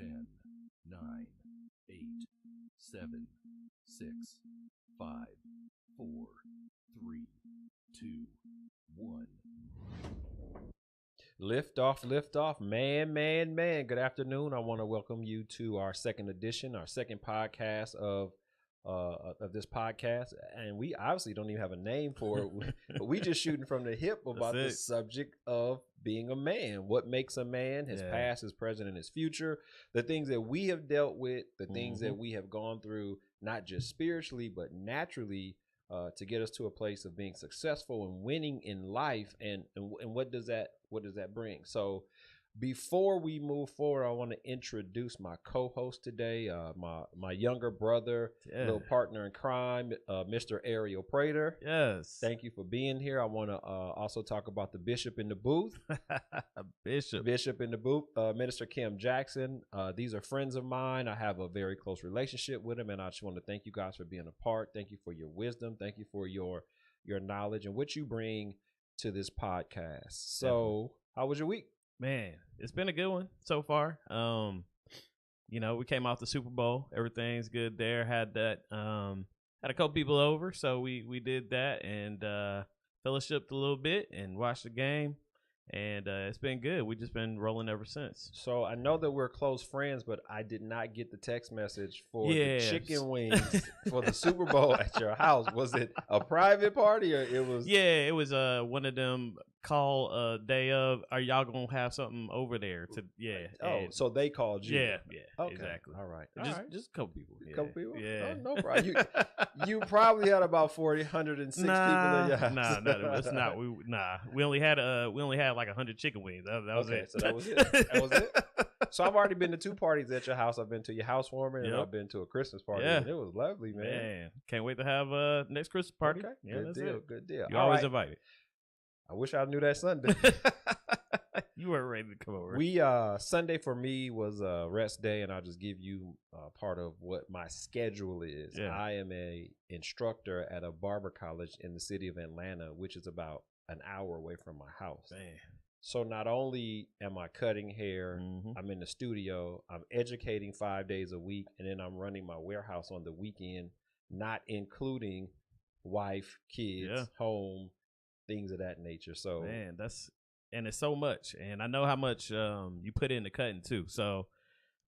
10, 9, 8, 7, 6, 5, 4, 3, 2, 1. Lift off, man. Good afternoon. I want to welcome you to our second edition, our second podcast of this podcast. And we obviously don't even have a name for it, but we just shooting from the hip about the subject of being a man. What makes a man, his past, his present, and his future, the things that we have dealt with, the things that we have gone through, not just spiritually, but naturally, to get us to a place of being successful and winning in life. And what does that bring? So before we move forward, I want to introduce my co-host today, my younger brother, little partner in crime, Mr. Ariel Prater. Yes. Thank you for being here. I want to also talk about the bishop in the booth. Bishop in the booth, Minister Kim Jackson. These are friends of mine. I have a very close relationship with them, and I just want to thank you guys for being a part. Thank you for your wisdom. Thank you for your knowledge and what you bring to this podcast. So, how was your week? Man, it's been a good one so far. We came off the Super Bowl. Everything's good there. Had a couple people over, so we did that and fellowshipped a little bit and watched the game. And it's been good. We've just been rolling ever since. So I know that we're close friends, but I did not get the text message for the chicken wings for the Super Bowl at your house. Was it a private party or it was? Yeah, it was one of them call day of. Are y'all gonna have something over there? So they called you. Yeah, okay. Exactly. All right. Just a couple people. A couple people. Yeah. Oh, no problem. You probably had about 106 people in your house. Nah, that's not. We only had like 100 chicken wings. That was it. So that was it. That was it. So I've already been to 2 parties at your house. I've been to your housewarming and I've been to a Christmas party. Yeah. And it was lovely, man. Can't wait to have next Christmas party. Okay. Yeah, Good deal. You're always invited. I wish I knew that Sunday. You weren't ready to come over. Sunday for me was a rest day, and I'll just give you part of what my schedule is. Yeah. I am a instructor at a barber college in the city of Atlanta, which is about an hour away from my house. Man. So not only am I cutting hair, I'm in the studio, I'm educating 5 days a week, and then I'm running my warehouse on the weekend, not including wife, kids, home, things of that nature. So man, and it's so much, and I know how much you put into cutting too. So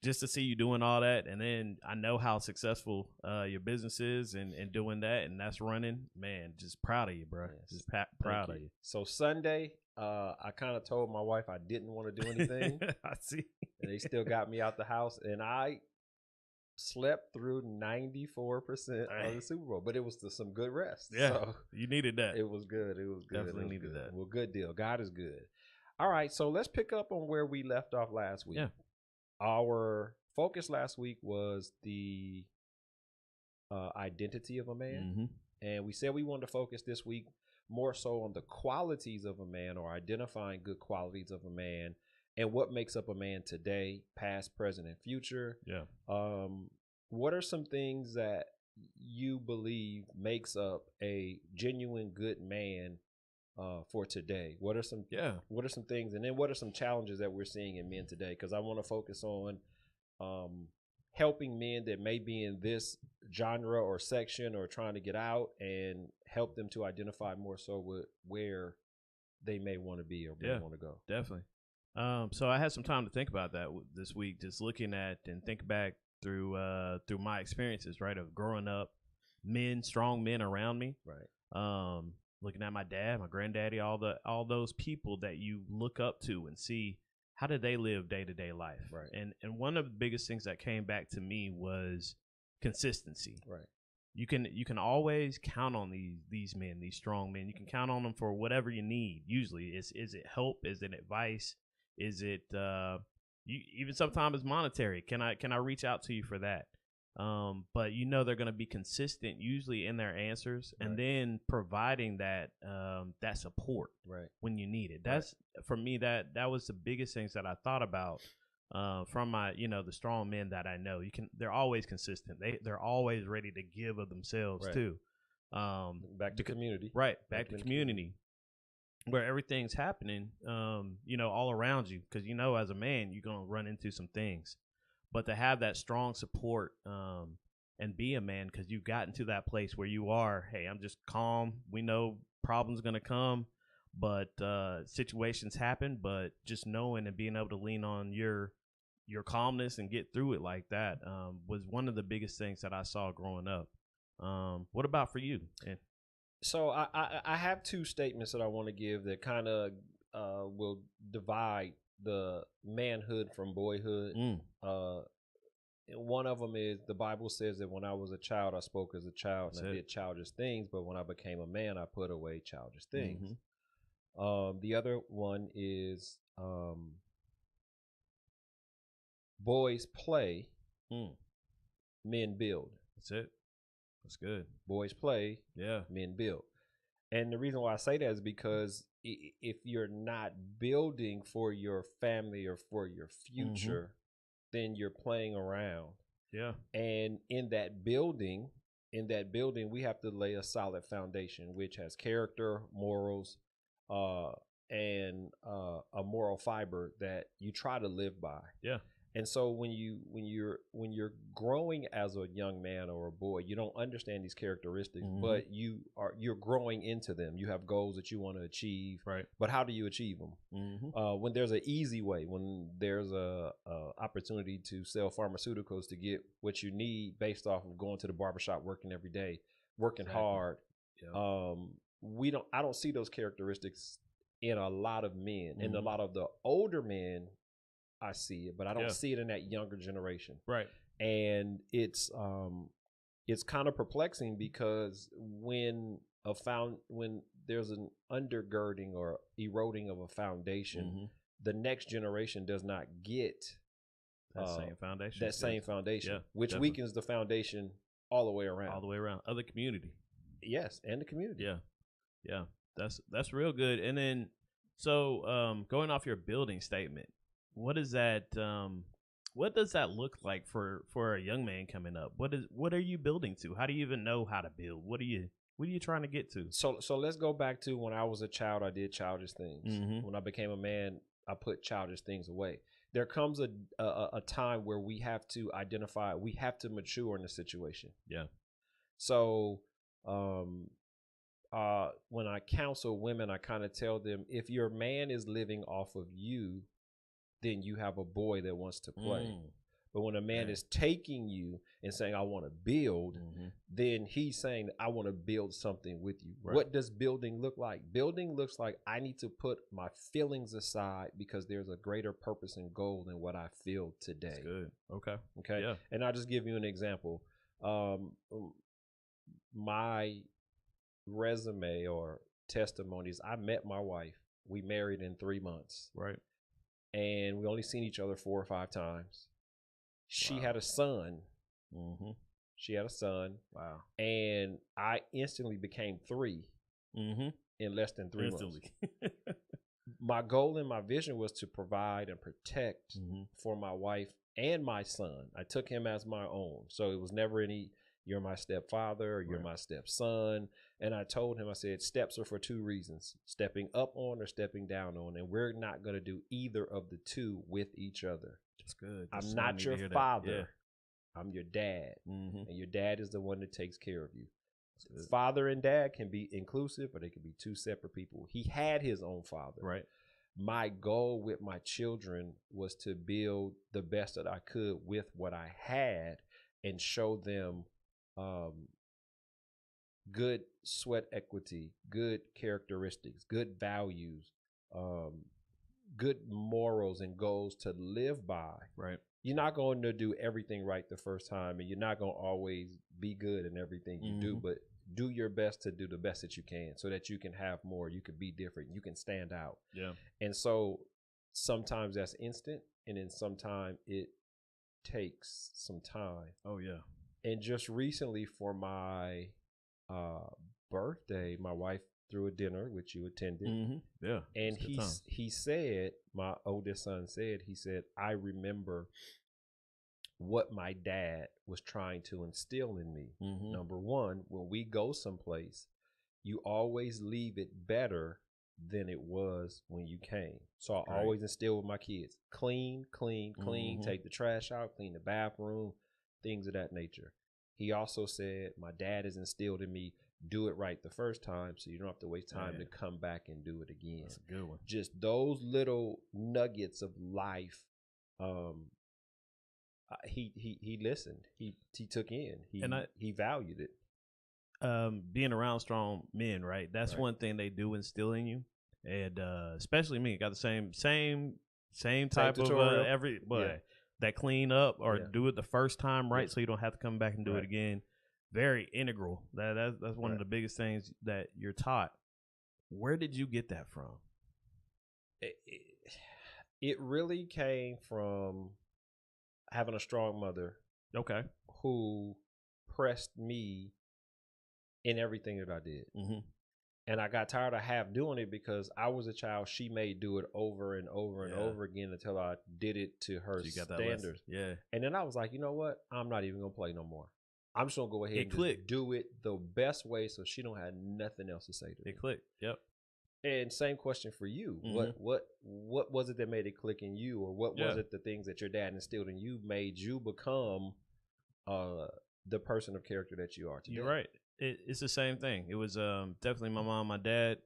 just to see you doing all that, and then I know how successful your business is, and doing that, and that's running. Man, just proud of you, bro. Yes. Just proud of you. So Sunday, I kind of told my wife I didn't want to do anything. I see. And they still got me out the house, and I slept through 94% of the Super Bowl, but it was some good rest. Yeah, so you needed that. It was good. Definitely needed that. Well, good deal. God is good. All right, so let's pick up on where we left off last week. Yeah. Our focus last week was the identity of a man, and we said we wanted to focus this week more so on the qualities of a man, or identifying good qualities of a man, and what makes up a man today, past, present, and future. Yeah. What are some things that you believe makes up a genuine good man for today? What are some things, and then what are some challenges that we're seeing in men today? Because I want to focus on helping men that may be in this genre or section or trying to get out, and help them to identify more so with where they may want to be or may want to go. Definitely. So I had some time to think about that this week, just looking at and think back through my experiences, right, of growing up, strong men around me, right. Looking at my dad, my granddaddy, all those people that you look up to and see how did they live day-to-day life, right. And one of the biggest things that came back to me was consistency, right. You can always count on these men, these strong men. You can count on them for whatever you need. Usually, is it help? Is it advice? Is it even sometimes it's monetary? Can I reach out to you for that? But they're going to be consistent, usually in their answers, and then providing that support when you need it. That's for me that was the biggest things that I thought about from my the strong men that I know. They're always consistent. They're always ready to give of themselves too. Back to community. Right, back to community. Where everything's happening, all around you, because as a man, you're gonna run into some things. but to have that strong support and be a man, because you've gotten to that place where you are, hey, I'm just calm. We know problems going to come, but situations happen. But just knowing and being able to lean on your calmness and get through it like that was one of the biggest things that I saw growing up. What about for you? So I have two statements that I want to give that kind of will divide the manhood from boyhood. One of them is the Bible says that when I was a child, I spoke as a child and I did childish things, but when I became a man, I put away childish things. The other one is boys play, men build. That's it. That's good. Boys play, yeah, men build. And the reason why I say that is because if you're not building for your family or for your future, then you're playing around. Yeah. And in that building, we have to lay a solid foundation, which has character, morals, and a moral fiber that you try to live by. Yeah. And so when you're growing as a young man or a boy, you don't understand these characteristics, but you're growing into them. You have goals that you want to achieve, right? But how do you achieve them? When there's an easy way, when there's a opportunity to sell pharmaceuticals to get what you need based off of going to the barbershop, working every day, working hard. Yeah. I don't see those characteristics in a lot of men, and a lot of the older men. I see it, but I don't see it in that younger generation. Right. And it's kind of perplexing because when there's an undergirding or eroding of a foundation, the next generation does not get that same foundation. Which definitely weakens the foundation all the way around. Other community. Yes, and the community. Yeah. Yeah. That's real good. And then so going off your building statement, what is that? What does that look like for a young man coming up? What are you building to? How do you even know how to build? What are you trying to get to? So let's go back to when I was a child. I did childish things. When I became a man, I put childish things away. There comes a time where we have to identify. We have to mature in the situation. Yeah. So when I counsel women, I kind of tell them, if your man is living off of you, then you have a boy that wants to play. But when a man is taking you and saying, I want to build, then he's saying, I want to build something with you. Right. What does building look like? Building looks like I need to put my feelings aside because there's a greater purpose and goal than what I feel today. That's good. Okay. Yeah. And I'll just give you an example. My resume or testimonies, I met my wife. We married in 3 months. Right. And we only seen each other 4 or 5 times. She had a son. She had a son. Wow. And I instantly became 3 in less than 3 months. My goal and my vision was to provide and protect for my wife and my son. I took him as my own. So it was never any, you're my stepfather or you're my stepson. And I told him, I said, steps are for 2 reasons, stepping up on or stepping down on. And we're not going to do either of the two with each other. That's good. I'm not your father. Yeah. I'm your dad. And your dad is the one that takes care of you. Father and dad can be inclusive, or they can be 2 separate people. He had his own father. Right. My goal with my children was to build the best that I could with what I had and show them good sweat equity, good characteristics, good values, good morals and goals to live by. Right. You're not going to do everything right the first time, and you're not going to always be good in everything you do, but do your best to do the best that you can so that you can have more, you can be different, you can stand out. Yeah. And so sometimes that's instant, and then sometimes it takes some time. Oh, yeah. And just recently for my birthday, my wife threw a dinner, which you attended. Yeah. And he said, my oldest son said, he said, I remember what my dad was trying to instill in me. Number one, when we go someplace, you always leave it better than it was when you came. So I Right. always instill with my kids, clean, clean, clean, Mhm. take the trash out, clean the bathroom, things of that nature. He also said, my dad has instilled in me, do it right the first time so you don't have to waste time to come back and do it again. That's a good one. Just those little nuggets of life. He listened. He took in. He valued it. Being around strong men, right? That's Right. one thing they do instill in you, and especially me, got the same type of tutorial? every boy Yeah. that clean up or Yeah. do it the first time right, Yeah. so you don't have to come back and do it Right. again. Very integral. That's one of Right. the biggest things that you're taught. Where did you get that from? It really came from having a strong mother Okay. who pressed me in everything that I did. Mm-hmm. And I got tired of half doing it because I was a child she made do it over and over and Yeah. over again until I did it to her So you got that lesson. standards. Yeah. And then I was like, you know what? I'm not even gonna play no more. I'm just gonna go ahead It and just clicked. do it the best way so she don't have nothing else to say to me. It clicked. Yep. And same question for you. Mhm. What was it that made it click in you, or what was Yeah. it the things that your dad instilled in you made you become the person of character that you are today? You're right. It's the same thing. It was definitely my mom, my dad.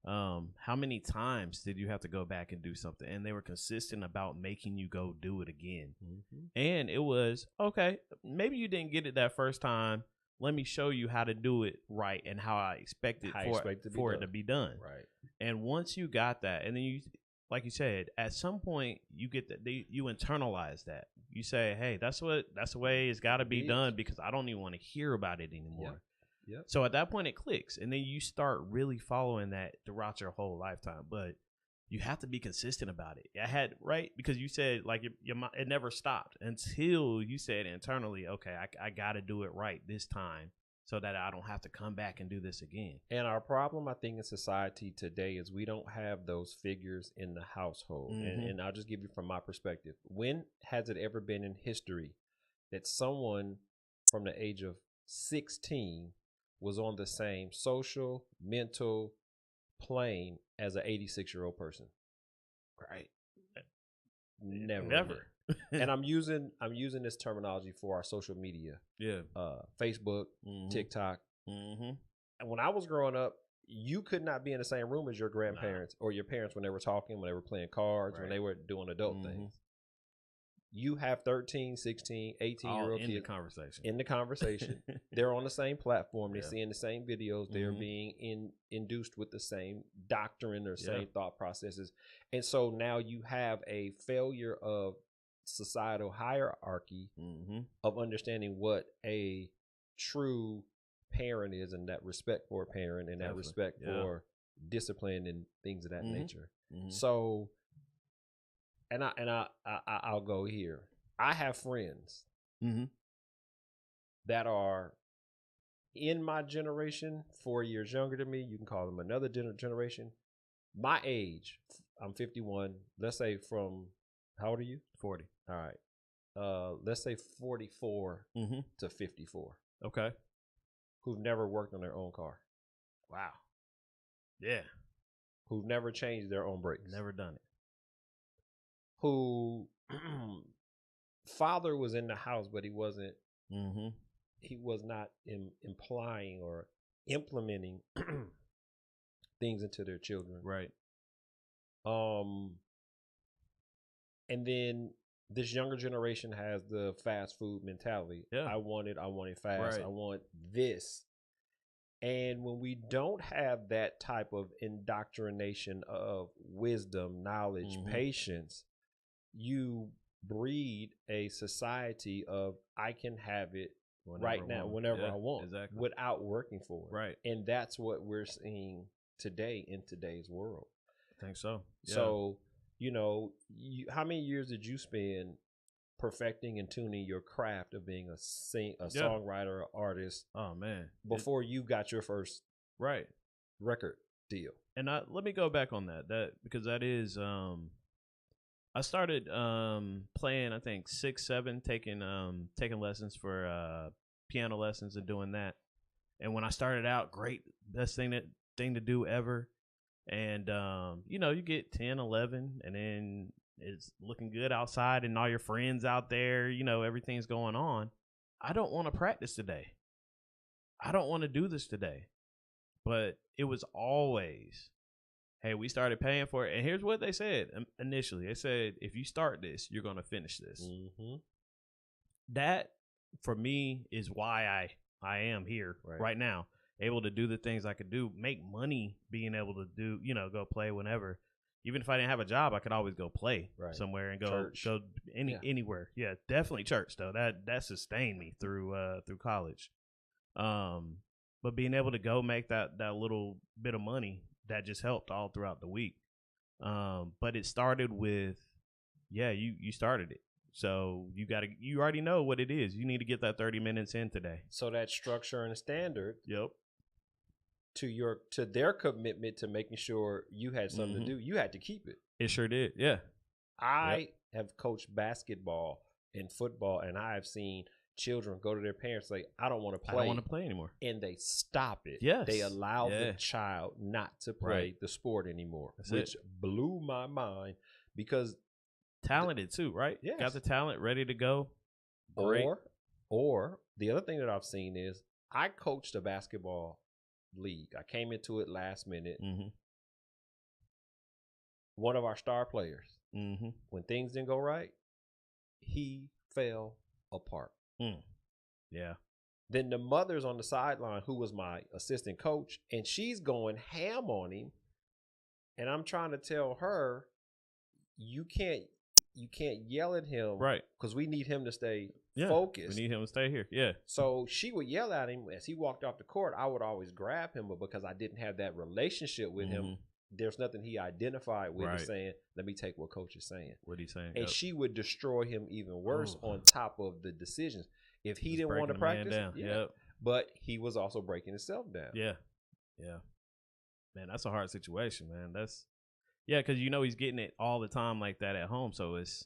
How many times did you have to go back and do something? And they were consistent about making you go do it again. Mm-hmm. And it was, okay, maybe you didn't get it that first time. Let me show you how to do it right and how I expect it for it to be done. Right. And once you got that, and then you, like you said, at some point you get that you internalize that. You say, hey, that's the way it's got to be It done is. because I don't even want to hear about it anymore. Yep. So at that point it clicks, and then you start really following that throughout your whole lifetime. But you have to be consistent about it. I had right because you said like it never stopped until you said internally, okay, I got to do it right this time so that I don't have to come back and do this again. And our problem, I think, in society today is we don't have those figures in the household. Mhm. And I'll just give you from my perspective. When has it ever been in history that someone from the age of 16 was on the same social, mental plane as an 86-year-old person? Right. Never. And I'm using this terminology for our social media, Yeah. Facebook, Mhm. TikTok. Mm-hmm. And when I was growing up, you could not be in the same room as your grandparents or your parents when they were talking, when they were playing cards, when Right. they were doing adult Mhm. things. You have 13, 16, 18-year-old in the kids conversation. in the conversation. They're on the same platform. They're Yeah. seeing the same videos. They're Mhm. being induced with the same doctrine or same Yeah. thought processes. And so now you have a failure of societal hierarchy Mm-hmm. of understanding what a true parent is, and that respect for a parent, and that Definitely. respect Yeah. for discipline and things of that Mhm. nature. Mm-hmm. So, I'll go here. I have friends Mm-hmm. that are in my generation, 4 years younger than me. You can call them another generation. My age, I'm 51. Let's say from, how old are you? 40. All right. Let's say 44 Mm-hmm. to 54, Okay. who've never worked on their own car, Wow. Yeah. who've never changed their own brakes, Never done it. who father was in the house, but he was not implying or implementing things into their children. Right. And then this younger generation has the fast food mentality. Yeah. I want it fast. Right. I want this. And when we don't have that type of indoctrination of wisdom, knowledge, Mhm. patience, you breed a society of I can have it right now, whenever I want, exactly. without working for it. Right. And that's what we're seeing today in today's world. I think so. Yeah. So, how many years did you spend perfecting and tuning your craft of being a songwriter, artist, oh man, before you got your first right record deal? And let me go back on that because that is I started playing, I think 6, 7, taking lessons for piano lessons and doing that. And when I started out, great, best thing to do ever. And, you know, you get 10, 11, and then it's looking good outside and all your friends out there, you know, everything's going on. I don't want to practice today. I don't want to do this today. But it was always, hey, we started paying for it. And here's what they said initially. They said, if you start this, you're going to finish this. Mm-hmm. That, for me, is why I am here right now, able to do the things I could do, make money being able to do, you know, go play whenever. Even if I didn't have a job, I could always go play somewhere and go anywhere. Yeah, definitely church though. That sustained me through college. But being able to go make that little bit of money, that just helped all throughout the week. But it started with, you started it. So you already know what it is. You need to get that 30 minutes in today. So that structure and standard. Yep. To their commitment to making sure you had something to do, you had to keep it. It sure did. Yeah. I have coached basketball and football, and I have seen children go to their parents like, I don't want to play. I don't want to play anymore. And they stop it. Yes. They allow the child not to play the sport anymore, which blew my mind because talented too, right? Yes. Got the talent ready to go. Great. Or the other thing that I've seen is I coached a basketball league. I came into it last minute. Mm-hmm. One of our star players, when things didn't go right, he fell apart. Yeah. Then the mother's on the sideline, who was my assistant coach, and she's going ham on him. And I'm trying to tell her, you can't yell at him, right? Because we need him to stay focused. We need him to stay here. Yeah. So she would yell at him as he walked off the court. I would always grab him, but because I didn't have that relationship with him, there's nothing he identified with as saying, let me take what coach is saying. What he's saying. And she would destroy him even worse on top of the decisions. If he didn't want to practice, but he was also breaking himself down. Yeah. Yeah. Man, that's a hard situation, man. Because you know he's getting it all the time like that at home. So it's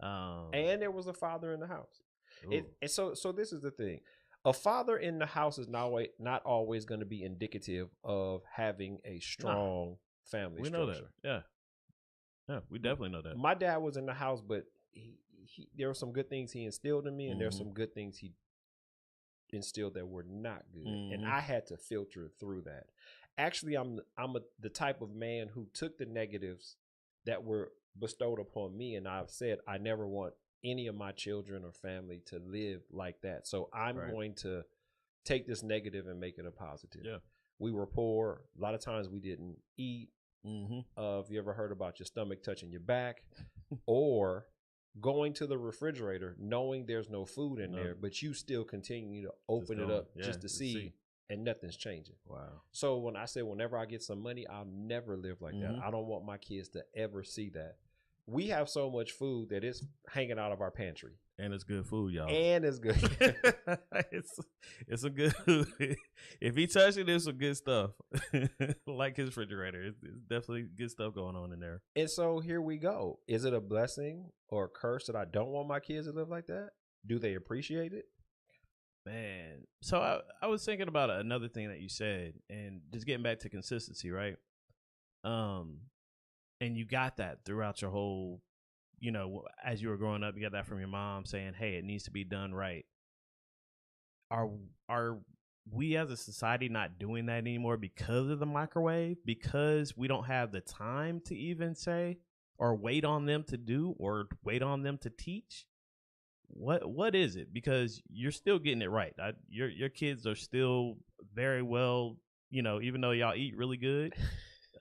and there was a father in the house. And so this is the thing. A father in the house is not always going to be indicative of having a strong family structure. We know that. Yeah, we definitely know that. My dad was in the house, but there were some good things he instilled in me, and there were some good things he instilled that were not good, and I had to filter through that. Actually, I'm the type of man who took the negatives that were bestowed upon me, and I've said I never want any of my children or family to live like that. So I'm going to take this negative and make it a positive. Yeah. We were poor. A lot of times we didn't eat. Have you ever heard about your stomach touching your back or going to the refrigerator knowing there's no food in there, but you still continue to open it up just to see, and nothing's changing. Wow. So when I say whenever I get some money, I'll never live like that. I don't want my kids to ever see that. We have so much food that it's hanging out of our pantry. And it's good food, y'all. And it's good. It's a good food. If he touched it, it's some good stuff. Like his refrigerator. It's definitely good stuff going on in there. And so here we go. Is it a blessing or a curse that I don't want my kids to live like that? Do they appreciate it? Man. So I was thinking about another thing that you said, and just getting back to consistency, right? And you got that throughout your whole, you know, as you were growing up, you got that from your mom saying, hey, it needs to be done right. Are we as a society not doing that anymore because of the microwave? Because we don't have the time to even say or wait on them to do or wait on them to teach? What is it? Because you're still getting it right. Your kids are still very well, you know, even though y'all eat really good.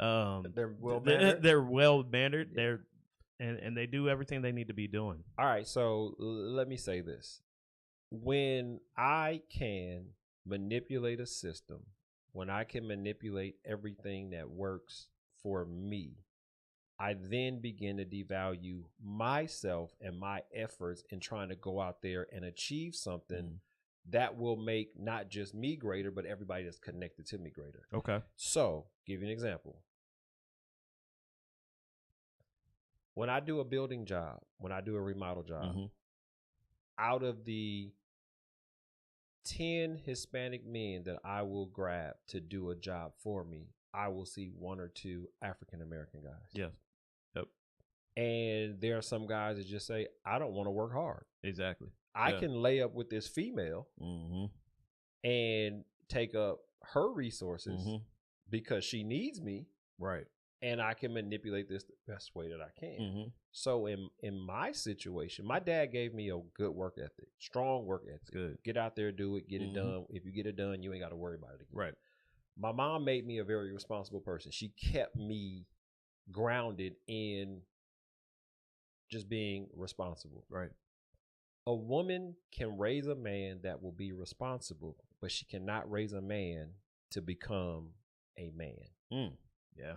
They're well mannered. They're well mannered. And they do everything they need to be doing. All right, so let me say this. When I can manipulate a system, when I can manipulate everything that works for me, I then begin to devalue myself and my efforts in trying to go out there and achieve something that will make not just me greater, but everybody that's connected to me greater. Okay. So, give you an example. When I do a building job, when I do a remodel job, out of the 10 Hispanic men that I will grab to do a job for me, I will see 1 or 2 African American guys. Yeah. Yep. And there are some guys that just say, I don't want to work hard. Exactly. I Yeah. can lay up with this female and take up her resources because she needs me, Right. and I can manipulate this the best way that I can. Mm-hmm. So in my situation, my dad gave me a good work ethic, strong work ethic. Good. Get out there, do it, get it done. If you get it done, you ain't got to worry about it again. Right. My mom made me a very responsible person. She kept me grounded in just being responsible. Right. A woman can raise a man that will be responsible, but she cannot raise a man to become a man. Yeah.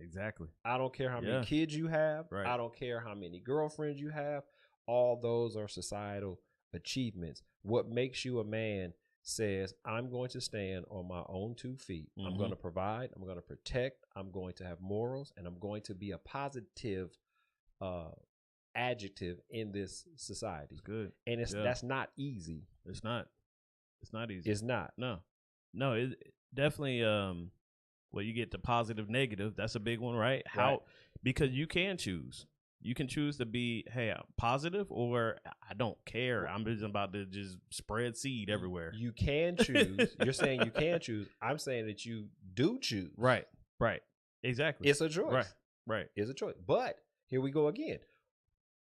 Exactly. I don't care how many kids you have. Right. I don't care how many girlfriends you have. All those are societal achievements. What makes you a man says, I'm going to stand on my own 2 feet. I'm going to provide. I'm going to protect. I'm going to have morals, and I'm going to be a positive adjective in this society. It's good. And that's not easy. It's not. It's not easy. It's not. No. It definitely. Well, you get the positive, negative. That's a big one, right? Because you can choose. You can choose to be, hey, I'm positive, or I don't care. I'm just about to just spread seed everywhere. You can choose. You're saying you can choose. I'm saying that you do choose. Right. Exactly. It's a choice. Right. It's a choice. But here we go again.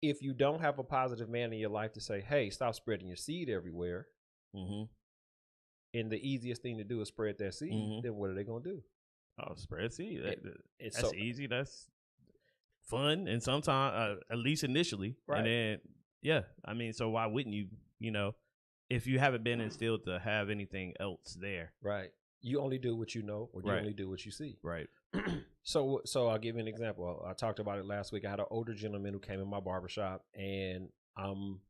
If you don't have a positive man in your life to say, hey, stop spreading your seed everywhere, and the easiest thing to do is spread that seed, then what are they going to do? Oh, spread seed. That's so easy. That's fun. And sometimes, at least initially. Right. And then, I mean, so why wouldn't you, if you haven't been instilled to have anything else there? Right. You only do what you know, or you only do what you see. Right. So I'll give you an example. I talked about it last week. I had an older gentleman who came in my barbershop, and I'm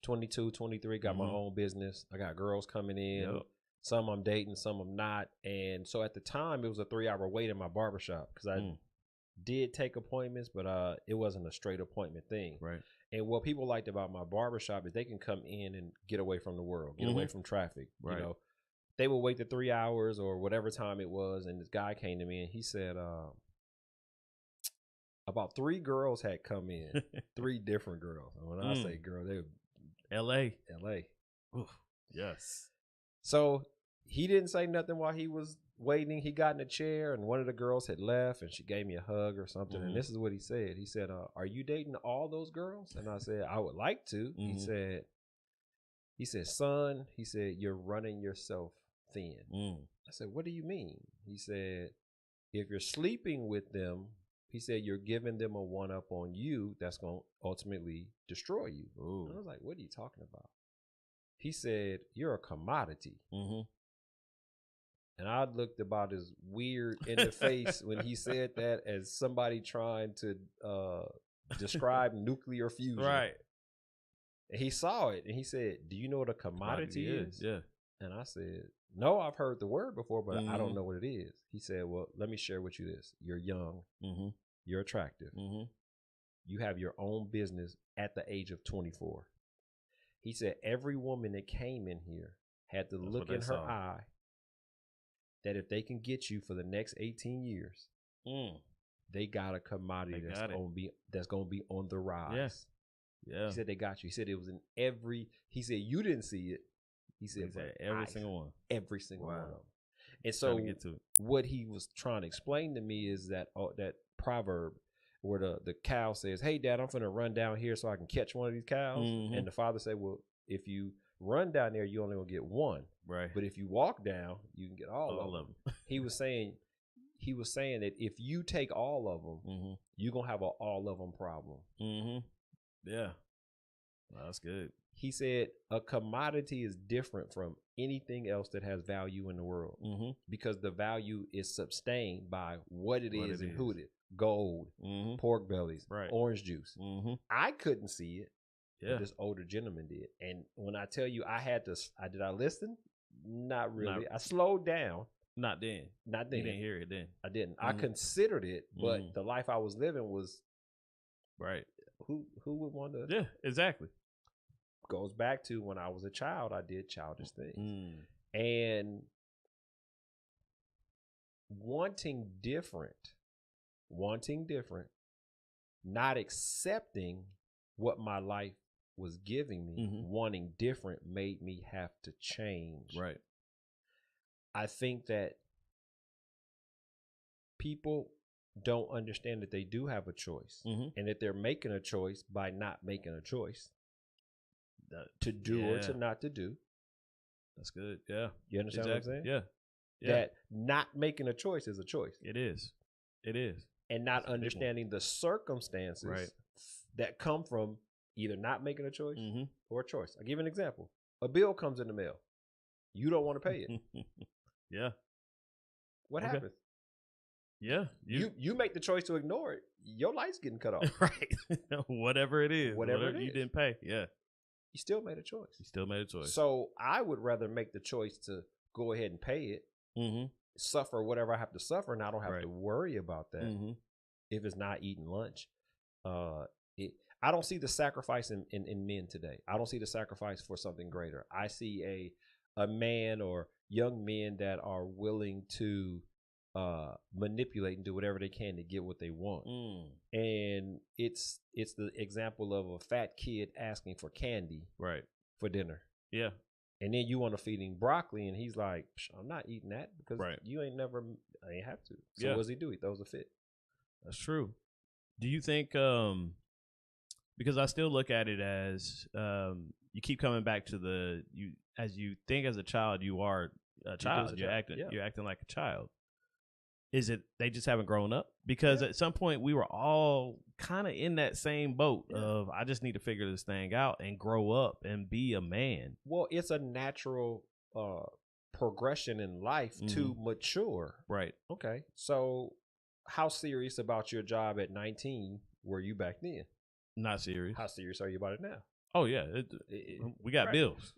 22, 23, got my own business. I got girls coming in. Yep. Some I'm dating, some I'm not. And so at the time, it was a 3-hour wait in my barbershop because I did take appointments, but it wasn't a straight appointment thing. Right. And what people liked about my barbershop is they can come in and get away from the world, get away from traffic. Right. You know, they would wait the 3 hours or whatever time it was. And this guy came to me and he said, about 3 girls had come in, 3 different girls. And when I say girl, they were L.A. Oof. Yes. So he didn't say nothing while he was waiting. He got in a chair and one of the girls had left and she gave me a hug or something. And this is what he said. He said, are you dating all those girls? And I said, I would like to. He said, son, he said, you're running yourself thin. I said, what do you mean? He said, if you're sleeping with them, he said, you're giving them a one-up on you that's going to ultimately destroy you. And I was like, what are you talking about? He said, you're a commodity. And I looked about as weird in the face when he said that as somebody trying to describe nuclear fusion. Right. And he saw it and he said, do you know what a commodity is? Yeah. And I said, no, I've heard the word before, but I don't know what it is. He said, well, let me share with you this. You're young. You're attractive. You have your own business at the age of 24. He said, every woman that came in here had to look in her eye that if they can get you for the next 18 years, they got a commodity that's gonna be on the rise. Yeah. He said they got you. He said it was in every. He said you didn't see it. He said every single one. Every single one of them. And so what he was trying to explain to me is that that proverb where the cow says, "Hey, Dad, I'm finna run down here so I can catch one of these cows," and the father said, "Well, if you run down there, you only gonna get one. Right. But if you walk down, you can get all of them." He was saying that if you take all of them, you're gonna have an all of them problem. Yeah. Well, that's good. He said a commodity is different from anything else that has value in the world because the value is sustained by what it is and who it is. Gold, pork bellies, orange juice. I couldn't see it. But this older gentleman did. And when I tell you did I listen? Not really. I slowed down. Not then. You didn't hear it then. I didn't. I considered it, but the life I was living was Who would want to? Yeah, exactly. Goes back to when I was a child, I did childish things. And wanting different, not accepting what my life was giving me, wanting different made me have to change. Right. I think that people don't understand that they do have a choice and that they're making a choice by not making a choice to do or to not to do. That's good. Yeah. You understand what I'm saying? Yeah. That not making a choice is a choice. It is. And not understanding the circumstances that come from either not making a choice or a choice. I'll give you an example. A bill comes in the mail. You don't want to pay it. Yeah. What happens? Yeah. You make the choice to ignore it. Your light's getting cut off. Right. Whatever it is. Whatever it you is. didn't pay. Yeah. You still made a choice. So I would rather make the choice to go ahead and pay it, suffer whatever I have to suffer, and I don't have to worry about that if it's not eating lunch. I don't see the sacrifice in men today. I don't see the sacrifice for something greater. I see a man or young men that are willing to manipulate and do whatever they can to get what they want. And it's the example of a fat kid asking for candy for dinner. Yeah. And then you want to feed him broccoli, and he's like, I'm not eating that because you I ain't have to. So what does he do? He throws a fit. That's true. Do you think, because I still look at it as, you keep coming back to as you think as a child, you are a child. You're acting like a child. Is it they just haven't grown up? Because at some point we were all kind of in that same boat of I just need to figure this thing out and grow up and be a man. Well, it's a natural progression in life to mature. Right. Okay. So how serious about your job at 19 were you back then? Not serious. How serious are you about it now? Oh, yeah. We got bills.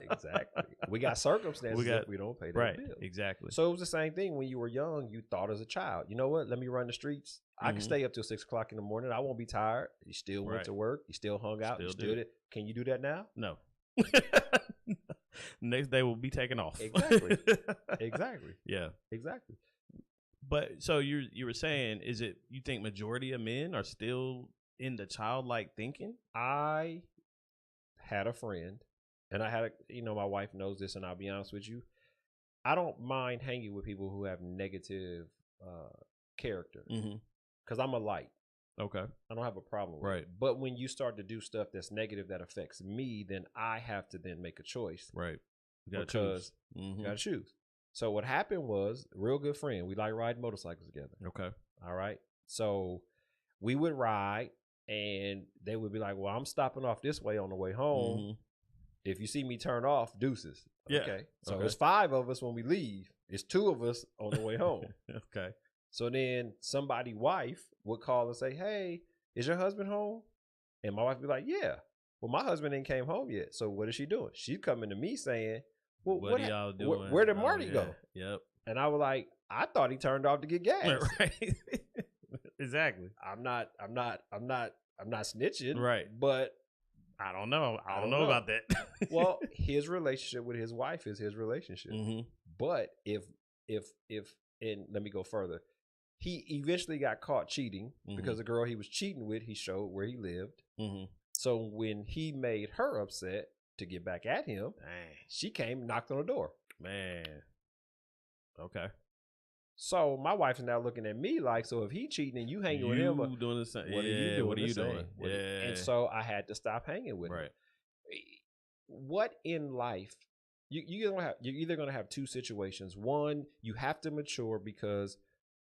Exactly. We got circumstances if we don't pay that bill. Exactly. So it was the same thing when you were young. You thought as a child, you know what? Let me run the streets. I can stay up till 6 o'clock in the morning. I won't be tired. You still went to work. You still hung out. You still did. Can you do that now? No. Next day we'll be taking off. Exactly. Exactly. Yeah. Exactly. But so you were saying, is it you think majority of men are still in the childlike thinking? I had a friend, and I had my wife knows this, and I'll be honest with you, I don't mind hanging with people who have negative character because I'm a light. Okay. I don't have a problem with it. But when you start to do stuff that's negative that affects me, then I have to then make a choice. Right. You gotta choose. So what happened was, real good friend, we like riding motorcycles together. Okay. All right. So we would ride, and they would be like, well, I'm stopping off this way on the way home. If you see me turn off, deuces. Yeah. Okay. So it's 5 of us when we leave. It's 2 of us on the way home. Okay. So then somebody's wife would call and say, hey, is your husband home? And my wife would be like, yeah. Well, my husband ain't came home yet. So what is she doing? She's coming to me saying, well, what are y'all doing? Where did Marty go? Yep. And I was like, I thought he turned off to get gas. Right. Exactly. I'm not snitching. Right. But I don't know. I don't know about that. Well, his relationship with his wife is his relationship. But if and let me go further, he eventually got caught cheating because the girl he was cheating with, he showed where he lived. So when he made her upset to get back at him, she came and knocked on the door. Man. Okay. So my wife is now looking at me like, so if he cheating and you hanging with him, doing the same. What are you doing? What are you doing? Yeah. And so I had to stop hanging with him. What in life? You're either gonna have 2 situations. One, you have to mature because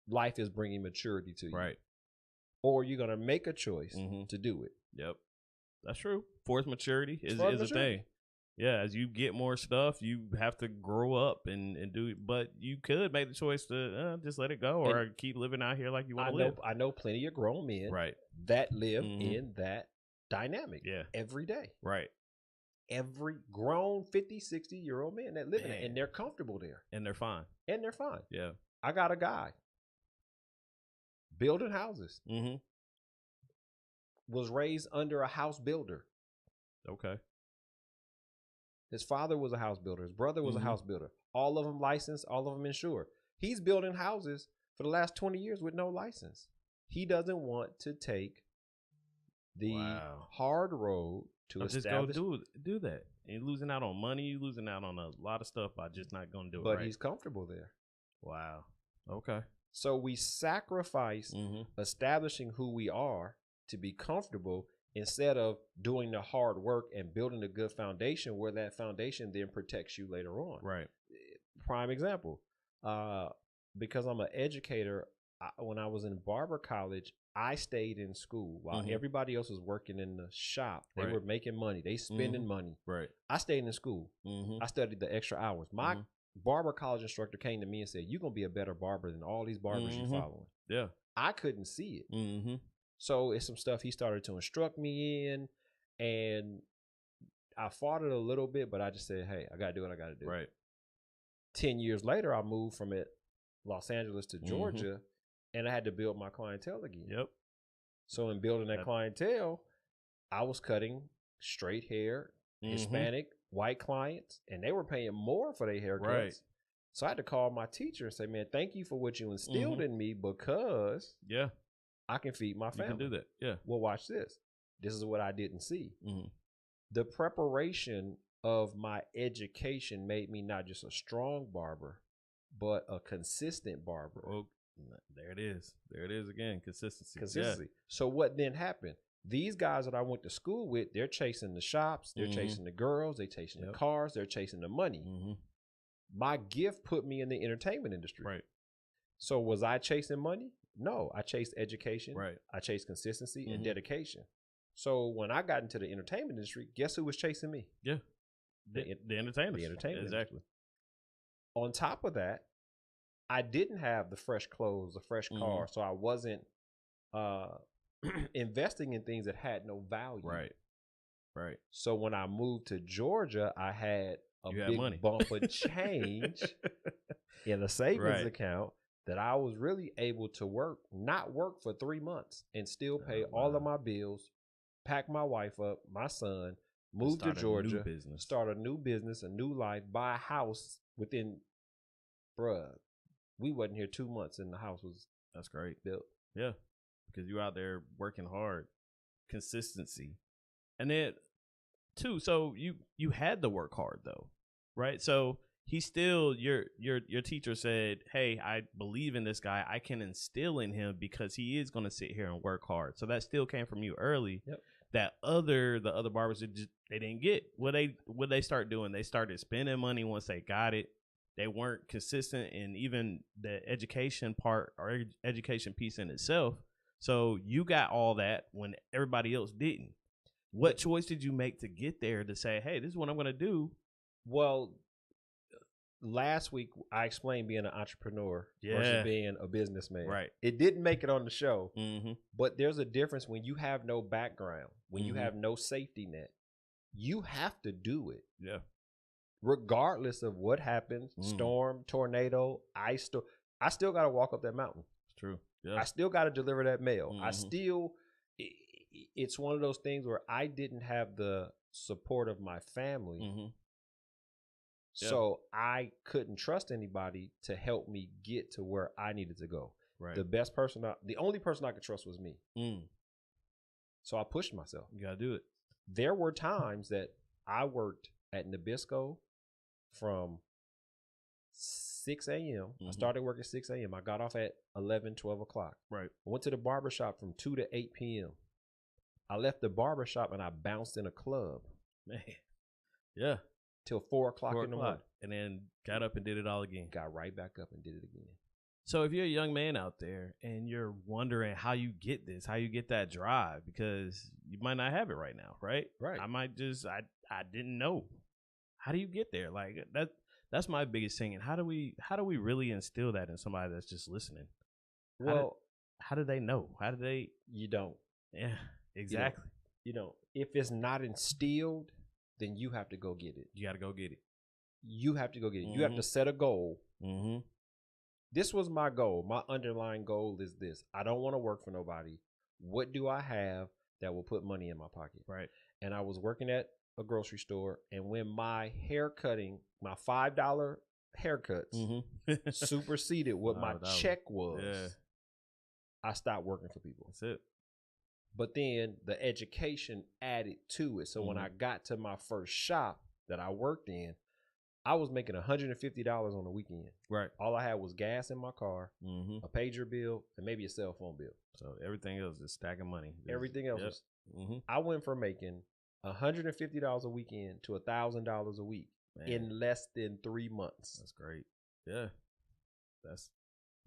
life is bringing maturity to you. Right. Or you're gonna make a choice to do it. Yep. That's true. Forced maturity is a thing. Yeah, as you get more stuff, you have to grow up and do it. But you could make the choice to just let it go or keep living out here like you want to live. I know plenty of grown men that live in that dynamic every day. Right. Every grown 50, 60-year-old man that live in it, and they're comfortable there. And they're fine. Yeah. I got a guy building houses. Was raised under a house builder. Okay. His father was a house builder. His brother was a house builder. All of them licensed, all of them insured. He's building houses for the last 20 years with no license. He doesn't want to take the hard road to establish. Just go do that. You're losing out on money. You're losing out on a lot of stuff by just not going to do it But right. he's comfortable there. Wow. Okay. So we sacrifice establishing who we are to be comfortable instead of doing the hard work and building a good foundation where that foundation then protects you later on. Right. Prime example, because I'm an educator, when I was in barber college, I stayed in school while everybody else was working in the shop. They were making money. They spending money. Right. I stayed in school. I studied the extra hours. My barber college instructor came to me and said, "You're going to be a better barber than all these barbers you following." Yeah. I couldn't see it. So it's some stuff he started to instruct me in, and I fought it a little bit, but I just said, "Hey, I got to do what I got to do." Right. 10 years later, I moved from Los Angeles to Georgia, and I had to build my clientele again. Yep. So in building that clientele, I was cutting straight hair, Hispanic, white clients, and they were paying more for their haircuts. Right. So I had to call my teacher and say, "Man, thank you for what you instilled in me, because I can feed my family." You can do that. Yeah. Well, watch this. This is what I didn't see. The preparation of my education made me not just a strong barber, but a consistent barber. Oh, there it is. There it is again. Consistency. Consistency. So what then happened? These guys that I went to school with, they're chasing the shops, they're chasing the girls, they're chasing the cars, they're chasing the money. My gift put me in the entertainment industry. Right. So was I chasing money? No, I chased education. Right. I chased consistency and dedication. So when I got into the entertainment industry, guess who was chasing me? Yeah. The entertainers. The entertainment. Exactly. On top of that, I didn't have the fresh clothes, the fresh car, so I wasn't investing in things that had no value. Right. Right. So when I moved to Georgia, I had a big money. bump of change in a savings account that I was really able to not work for 3 months and still pay all of my bills, pack my wife up, my son, move to Georgia, start a new business, a new life, buy a house within, we wasn't here 2 months and the house was That's great. built. Yeah. Because you're out there working hard. Consistency. And then too, so you had to work hard though. Right? So he still your teacher said, "Hey, I believe in this guy. I can instill in him because he is going to sit here and work hard." So that still came from you early. Yep. That the other barbers they didn't get. What they start doing? They started spending money once they got it. They weren't consistent in even the education part or education piece in itself. So you got all that when everybody else didn't. What choice did you make to get there to say, "Hey, this is what I'm going to do"? Well, last week I explained being an entrepreneur versus being a businessman. Right. It didn't make it on the show, but there's a difference when you have no background, when you have no safety net. You have to do it. Yeah. Regardless of what happens, storm, tornado, ice storm, I still got to walk up that mountain. It's true. Yeah. I still got to deliver that mail. It's one of those things where I didn't have the support of my family. So I couldn't trust anybody to help me get to where I needed to go. Right. The only person I could trust was me. So I pushed myself. You gotta do it. There were times that I worked at Nabisco from 6 a.m. I started work at 6 a.m. I got off at 11, 12 o'clock. Right. I went to the barbershop from 2 to 8 p.m. I left the barbershop and I bounced in a club. Man. Yeah. Till 4 o'clock in the morning. And then got up and did it all again. Got right back up and did it again. So if you're a young man out there and you're wondering how you get this, how you get that drive, because you might not have it right now, right? Right. I might just, I didn't know. How do you get there? Like that's my biggest thing. And how do we really instill that in somebody that's just listening? Well, how do they know? How do they? You don't. Yeah, exactly. You know, if it's not instilled, then you have to go get it. You got to go get it. You have to go get it. You have to set a goal. This was my goal. My underlying goal is this. I don't want to work for nobody. What do I have that will put money in my pocket? Right. And I was working at a grocery store, and when my hair cutting, my $5 haircuts superseded what my check was, I stopped working for people. That's it. But then the education added to it. So when I got to my first shop that I worked in, I was making $150 on the weekend. Right. All I had was gas in my car, a pager bill, and maybe a cell phone bill. So everything else is stacking money. Everything else was. I went from making $150 a weekend to $1,000 a week in less than 3 months. That's great. Yeah.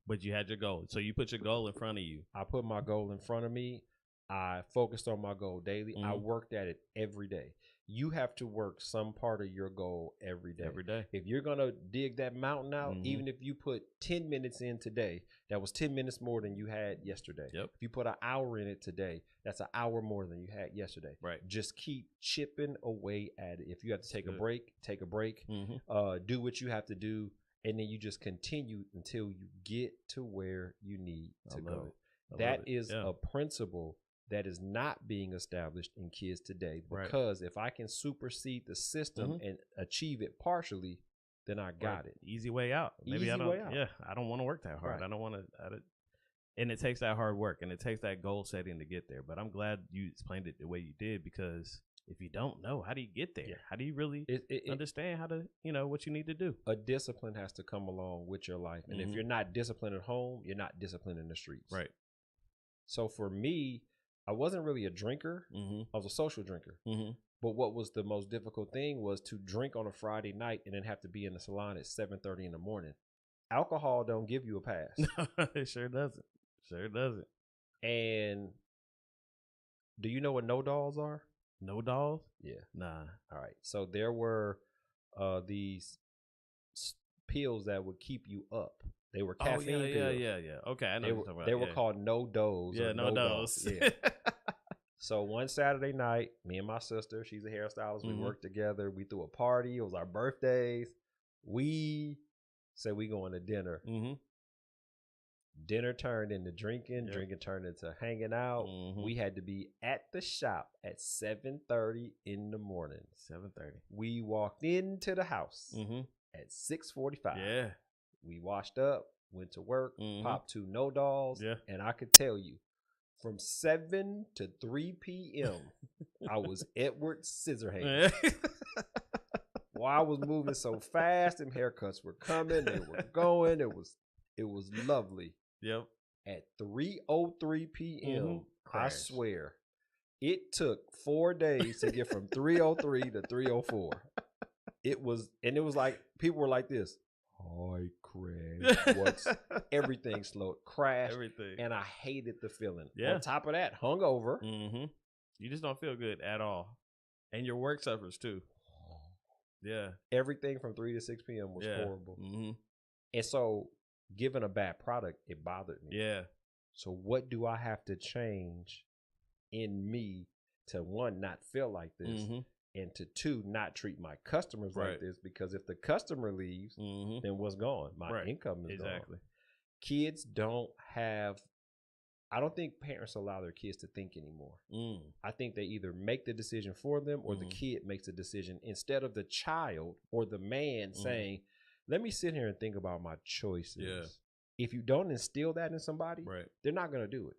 But you had your goal. So you put your goal in front of you. I put my goal in front of me. I focused on my goal daily. I worked at it every day. You have to work some part of your goal every day. Every day. If you're going to dig that mountain out, even if you put 10 minutes in today, that was 10 minutes more than you had yesterday. Yep. If you put an hour in it today, that's an hour more than you had yesterday. Right. Just keep chipping away at it. If you have to take a break, take a break. Do what you have to do, and then you just continue until you get to where you need to go. That is a principle that is not being established in kids today, because if I can supersede the system and achieve it partially, then I got it. Easy way out. Maybe I don't. Yeah, I don't want to work that hard. I don't want to. And it takes that hard work, and it takes that goal setting to get there. But I'm glad you explained it the way you did, because if you don't know, how do you get there? How do you really understand how to, what you need to do? A discipline has to come along with your life, and if you're not disciplined at home, you're not disciplined in the streets. Right. So for me, I wasn't really a drinker. I was a social drinker. But what was the most difficult thing was to drink on a Friday night and then have to be in the salon at 7:30 in the morning. Alcohol don't give you a pass. It sure doesn't. Sure doesn't. And do you know what no dolls are? No dolls? Yeah. Nah. All right. So there were these pills that would keep you up. They were caffeine pills. Yeah. Okay, I know what you're talking about. They were called no-dos. Yeah, no-dos. Yeah. So one Saturday night, me and my sister, she's a hairstylist, we worked together. We threw a party. It was our birthdays. We said we going to dinner. Dinner turned into drinking. Drinking turned into hanging out. We had to be at the shop at 7:30 in the morning. 7:30. We walked into the house at 6:45. Yeah. We washed up, went to work, popped 2 no dolls, and I could tell you, from 7 to 3 p.m., I was Edward Scissorhands. While I was moving so fast, them haircuts were coming, they were going. It was lovely. Yep. At 3:03 p.m., I swear, it took 4 days to get from 3:03 to 3:04. It was like people were like this. Hi, Craig. Everything slowed, crashed, everything, and I hated the feeling. Yeah. On top of that, hungover. You just don't feel good at all, and your work suffers too. Yeah. Everything from 3 to 6 p.m. was horrible, and so given a bad product, it bothered me. Yeah. So what do I have to change in me to, one, not feel like this? And to 2, not treat my customers like this, because if the customer leaves, then what's gone? My income is gone. Kids don't have, I don't think parents allow their kids to think anymore. I think they either make the decision for them or the kid makes the decision instead of the child or the man saying, let me sit here and think about my choices. Yeah. If you don't instill that in somebody, they're not going to do it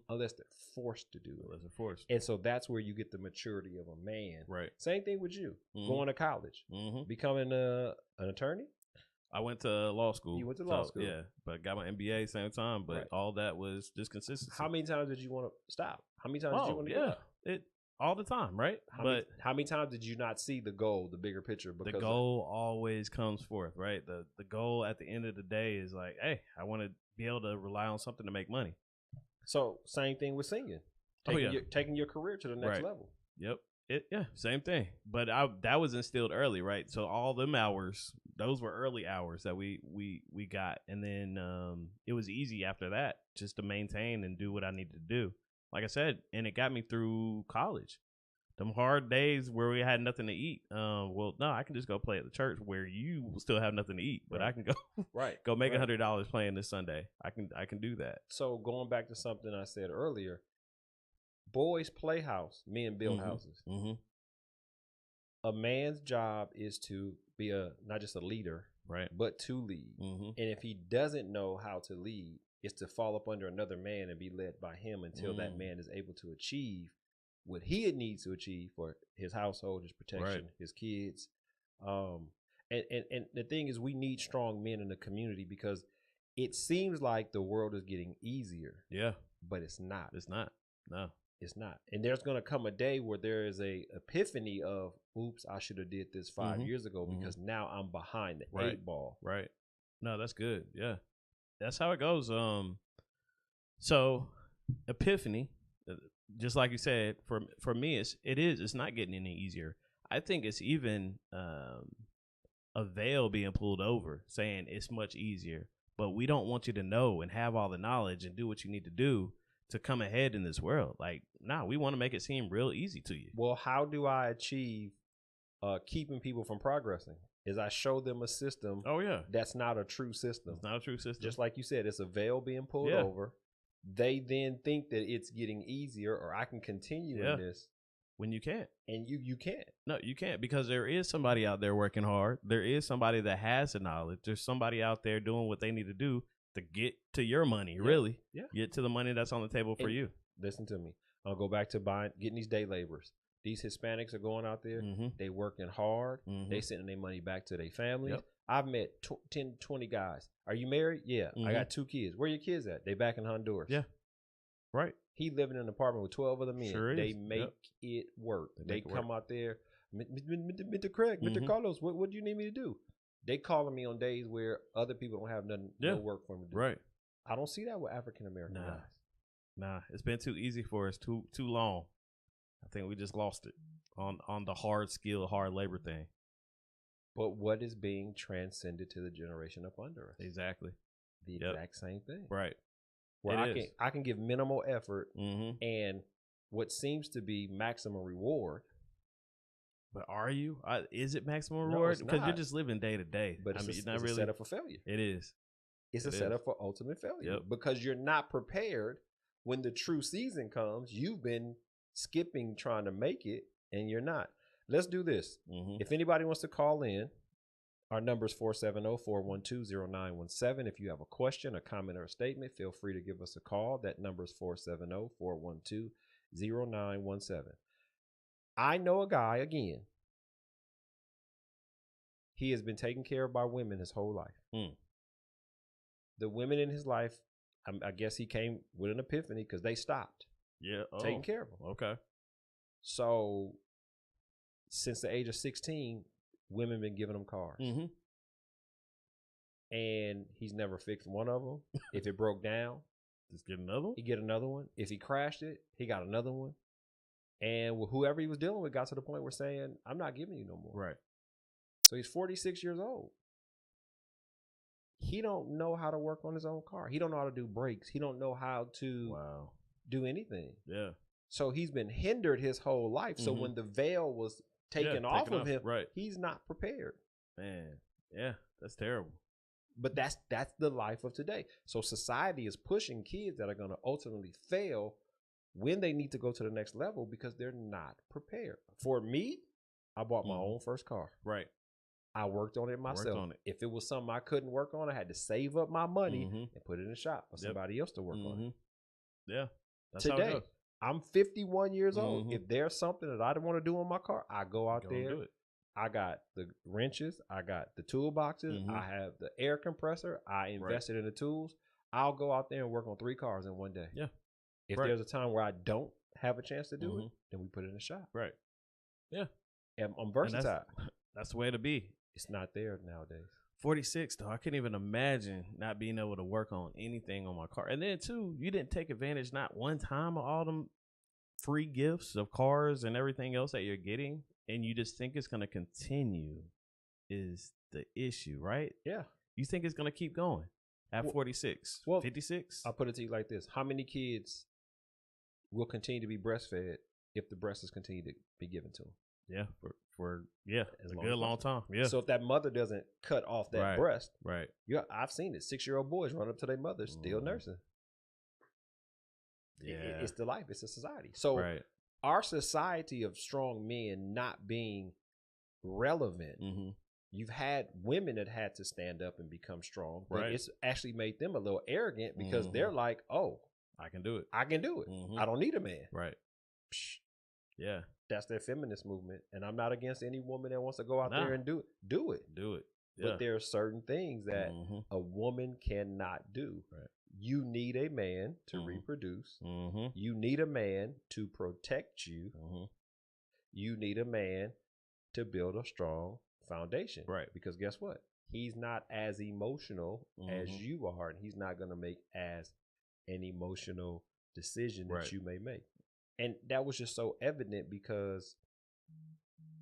unless they're forced to do it. Unless they're forced. And so that's where you get the maturity of a man. Right. Same thing with you. Going to college, becoming an attorney. I went to law school. You went to law school. Yeah, but got my MBA same time. But all that was just consistency. How many times did you want to stop? How many times did you want to go? It all the time, right? How many times did you not see the goal, the bigger picture? Because the goal always comes forth, right? The goal at the end of the day is like, hey, I want to be able to rely on something to make money. So same thing with singing. Taking your career to the next level. Yep. Same thing. But that was instilled early, right? So all them hours, those were early hours that we got, and then it was easy after that just to maintain and do what I needed to do. Like I said, and it got me through college. Them hard days where we had nothing to eat. No, I can just go play at the church where you will still have nothing to eat, but I can go go make $100 playing this Sunday. I can do that. So going back to something I said earlier, boys play house, men build houses. A man's job is to be not just a leader, Right. but to lead. Mm-hmm. And if he doesn't know how to lead, it's to fall up under another man and be led by him until that man is able to achieve what he needs to achieve for his household, his protection, his kids. And the thing is, we need strong men in the community because it seems like the world is getting easier. Yeah. But it's not. It's not. No. It's not. And there's going to come a day where there is a epiphany of, oops, I should have did this 5 years ago because now I'm behind the 8 ball. Right. No, that's good. Yeah. That's how it goes. So epiphany, just like you said, for me, it's not getting any easier. I think it's even a veil being pulled over saying it's much easier, but we don't want you to know and have all the knowledge and do what you need to do to come ahead in this world. Like, we want to make it seem real easy to you. Well, how do I achieve keeping people from progressing? Is I show them a system. Oh yeah, that's not a true system. It's not a true system. Just like you said, it's a veil being pulled over. They then think that it's getting easier, or I can continue in this when you can't. And you can't. No, you can't, because there is somebody out there working hard. There is somebody that has the knowledge. There's somebody out there doing what they need to do to get to your money, really. Yeah. Get to the money that's on the table for you. Listen to me. I'll go back to getting these day laborers. These Hispanics are going out there. They working hard. They sending their money back to their families. Yep. I've met 10, 20 guys. Are you married? Yeah. I got 2 kids. Where your kids at? They back in Honduras. Yeah. Right. He living in an apartment with 12 other men. Sure is. They make it work. They come out there. Mr. Craig, Mr. Carlos, what do you need me to do? They calling me on days where other people don't have nothing, no work for them to do. Right. I don't see that with African American guys. Nah, it's been too easy for us, too long. I think we just lost it on the hard skill, hard labor thing. But what is being transcended to the generation up under us? Exactly. The exact same thing. Right. Where I can give minimal effort and what seems to be maximum reward. But are you? Is it maximum reward? Because you're just living day to day. But it's not really a setup for failure. It is. It's a setup for ultimate failure because you're not prepared when the true season comes. You've been skipping trying to make it, and you're not. Let's do this. If anybody wants to call in, our number is 470-412-0917. If you have a question, a comment, or a statement, feel free to give us a call. That number is 470-412-0917. I know a guy, again, he has been taken care of by women his whole life. The women in his life, I guess he came with an epiphany because they stopped taking care of him. Okay. So since the age of 16, women been giving him cars. And he's never fixed one of them. If it broke down, just get another one. He get another one. If he crashed it, he got another one. And whoever he was dealing with got to the point where saying, I'm not giving you no more. Right. So he's 46 years old. He don't know how to work on his own car. He don't know how to do brakes. He don't know how to do anything. Yeah. So he's been hindered his whole life. So when the veil was taken off of him, he's not prepared. Man, yeah, that's terrible. But that's the life of today. So society is pushing kids that are going to ultimately fail when they need to go to the next level because they're not prepared. For me, I bought my own first car. Right. I worked on it myself. If it was something I couldn't work on, I had to save up my money and put it in the shop for somebody else to work on it. Yeah. That's today, how it goes. I'm 51 years old. If there's something that I don't want to do on my car, I go out there. Do it. I got the wrenches. I got the toolboxes. I have the air compressor. I invested in the tools. I'll go out there and work on 3 cars in one day. Yeah. If there's a time where I don't have a chance to do it, then we put it in the shop. Right. Yeah. And I'm versatile. That's the way to be. It's not there nowadays. 46 though, I can't even imagine not being able to work on anything on my car. And then too, you didn't take advantage not one time of all them free gifts of cars and everything else that you're getting, and you just think it's going to continue is the issue, right? Yeah. You think it's going to keep going at 46, 56? I'll put it to you like this. How many kids will continue to be breastfed if the breasts continue to be given to them? Yeah, for a good long time. Yeah. So if that mother doesn't cut off that breast, I've seen it. 6-year-old boys run up to their mother still nursing. Yeah, it's the life. It's a society. So our society of strong men not being relevant You've had women that had to stand up and become strong, but Right. it's actually made them a little arrogant because they're like, oh, I can do it. I can do it. Mhm. I don't need a man. Right. Psh, Yeah. that's their feminist movement. And I'm not against any woman that wants to go out Nah. there and do it. Do it. Do it. Yeah. But there are certain things that Mhm. a woman cannot do. Right. You need a man to Mhm. reproduce. Mhm. You need a man to protect you. Mhm. You need a man to build a strong foundation. Right. Because guess what? He's not as emotional as Mhm. you are, and he's not going to make as an emotional decision that Right. you may make. And that was just so evident because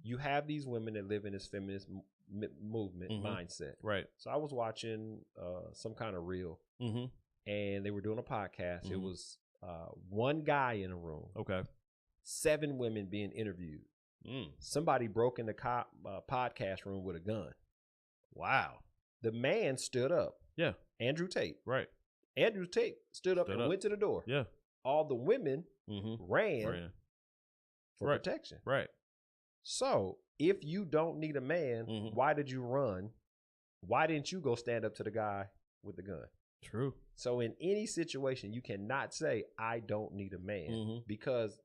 you have these women that live in this feminist movement Mhm. mindset. Right. So I was watching some kind of reel, Mhm. and they were doing a podcast. It Mhm. was one guy in a room, Okay. 7 women being interviewed. Mm. Somebody broke in the podcast room with a gun. Wow. The man stood up. Yeah. Andrew Tate. Right. Andrew Tate stood up Stood and up. went to the door. Yeah. All the women Mhm. ran Right. for Right. protection. Right. So if you don't need a man, Mhm. why did you run? Why didn't you go stand up to the guy with the gun? True. So in any situation, you cannot say, I don't need a man, Mhm. because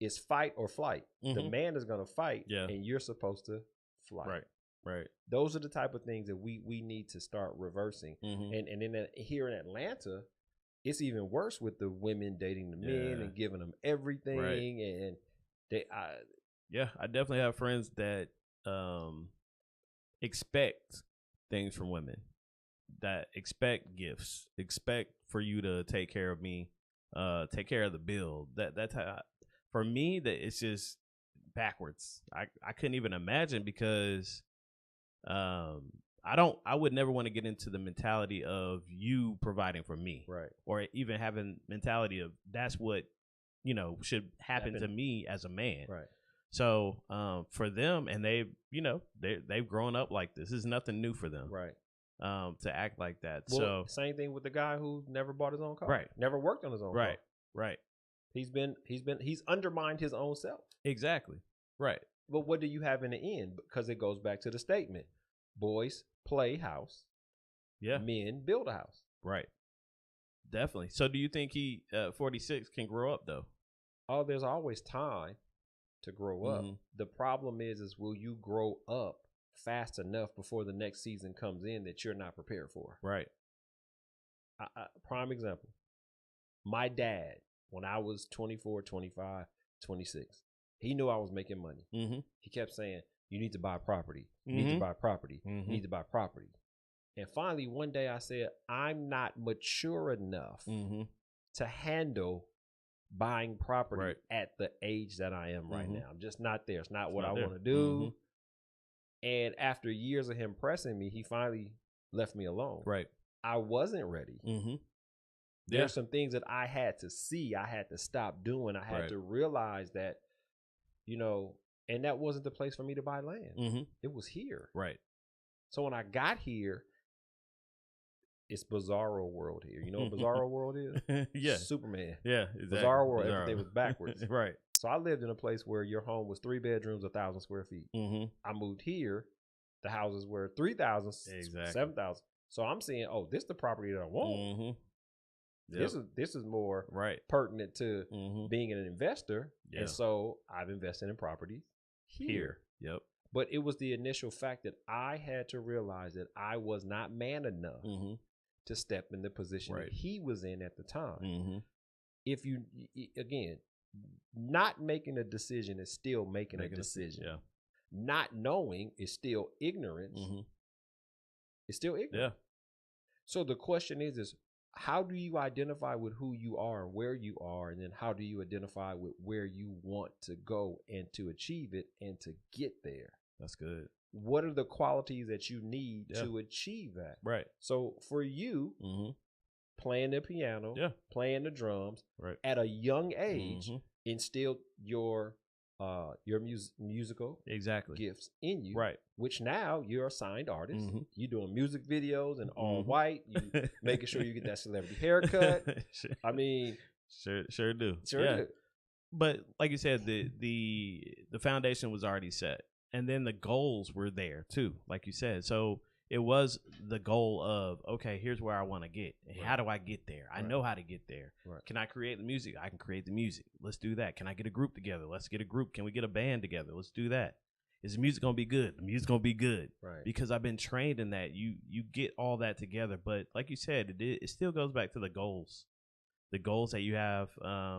it's fight or flight. The Mhm. man is going to fight, Yeah. and you're supposed to fly. Right. Right. Those are the type of things that we need to start reversing. Mhm. And in here in Atlanta, it's even worse with the women dating the men Yeah. and giving them everything. And they, Yeah, I definitely have friends that expect things from women, that expect gifts, expect for you to take care of me, take care of the bill. That's how, for me, that it's just backwards. I couldn't even imagine, because I would never want to get into the mentality of you providing for me, right. or even having mentality of that's what should happen to me as a man. Right. So for them, and they've grown up like this. This is nothing new for them, Right. To act like that. Well, same thing with the guy who never bought his own car. Right. Never worked on his own right, car. right, He's undermined his own self. exactly, right, But what do you have in the end? Because it goes back to the statement: boys play house, yeah, men build a house. right, definitely. So do you think he 46 can grow up though? Oh, there's always time to grow up. Mhm. The problem is will you grow up fast enough before the next season comes in that you're not prepared for? Right. Prime example. My dad, when I was 24, 25, 26, he knew I was making money. Mm-hmm. He kept saying, you need to buy property. You need to buy property. Mhm. You need to buy property. And finally, one day I said, I'm not mature enough Mm-hmm. to handle buying property Right. at the age that I am right Mhm. now. I'm just not there. It's not what not I there. want to do. And after years of him pressing me, he finally left me alone. Right. I wasn't ready. Mm-hmm. There's some things that I had to see. I had to stop doing. I had Right. to realize that, and that wasn't the place for me to buy land. Mm-hmm. It was here. Right. So when I got here, it's Bizarro World here. You know what Bizarro World is? Yeah. Superman. Yeah. Exactly. Bizarro World, Bizarro. everything was backwards. Right. So I lived in a place where your home was 3 bedrooms, 1,000 square feet. Mm-hmm. I moved here, the houses were 3,000, Exactly. 7,000. So I'm saying, this is the property that I want. Mm-hmm. This is more Right. pertinent to Mm-hmm. being an investor. Yeah. And so I've invested in properties here. Yep. But it was the initial fact that I had to realize that I was not man enough Mm-hmm. to step in the position Right. that he was in at the time. Mm-hmm. If you, again, not making a decision is still making a decision. Yeah. Not knowing is still ignorance. Mm-hmm. It's still ignorant. Yeah. So the question is how do you identify with who you are and where you are, and then how do you identify with where you want to go and to achieve it and to get there? That's good. What are the qualities that you need Yeah. to achieve that? Right. So for you, Mm-hmm. playing the piano, Yeah. playing the drums, Right. at a young age, Mhm. instilled your musical Exactly. gifts in you, Right. which now you're a signed artist. Mhm. You're doing music videos and all Mhm. white. You making sure you get that celebrity haircut. I mean, sure do. sure Yeah. do. But like you said, the foundation was already set. and then the goals were there too, like you said. So it was the goal of, okay, here's where I want to get. Right. How do I get there? I Right. know how to get there. Right. Can I create the music? I can create the music. Let's do that. Can I get a group together? Let's get a group. Can we get a band together? Let's do that. Is the music gonna be good? The music's gonna be good. Right. Because I've been trained in that. You get all that together, but like you said, it still goes back to the goals that you have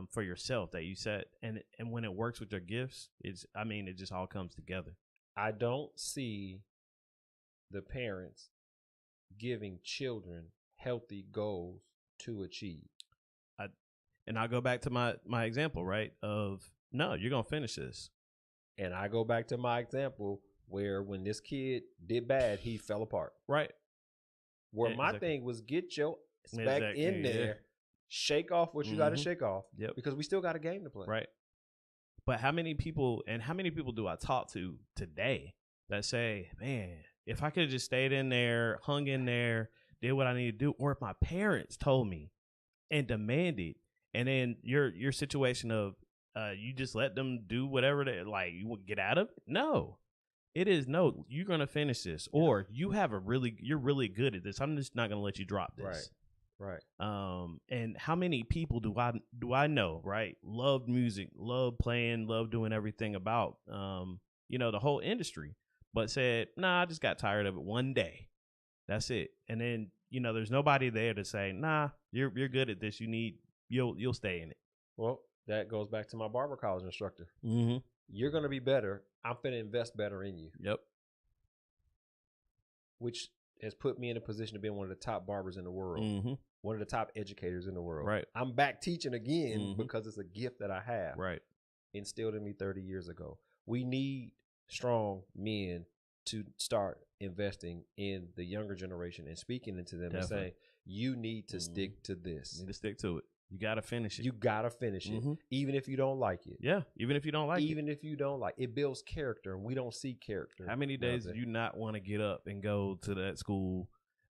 for yourself that you set, and when it works with your gifts, it just all comes together. I don't see the parents giving children healthy goals to achieve. And I'll go back to my example, right? Of no, you're gonna finish this. And I go back to my example where when this kid did bad, he fell apart. Right. Where my Exactly. thing was get your back Exactly, in there, yeah. shake off what you got to Mhm. shake off. Yep. Because we still got a game to play. Right. But how many people do I talk to today that say, man, if I could have just stayed in there, hung in there, did what I need to do, or if my parents told me and demanded, and then your situation of you just let them do whatever they like, you would get out of it? No. It is no, you're gonna finish this, or you're really good at this. I'm just not gonna let you drop this. Right. And how many people do I know, right? Love music, love playing, love doing everything about the whole industry, but said, nah, I just got tired of it one day. That's it. And then, there's nobody there to say, nah, you're good at this. You'll stay in it. Well, that goes back to my barber college instructor. Mm-hmm. You're going to be better. I'm going to invest better in you. Yep. Which has put me in a position to be one of the top barbers in the world. Mm-hmm. One of the top educators in the world. Right. I'm back teaching again Mhm. because it's a gift that I have. Right. Instilled in me 30 years ago. We need strong men to start investing in the younger generation and speaking into them and Definitely. saying, you need to Mhm. stick to this. You need to stick to it. You got to finish it. You got to finish it, Mhm. even if you don't like it. Yeah. Even if you don't like Even if you don't like it, builds character, and we don't see character. it. How many days do you not want to get up and go to that school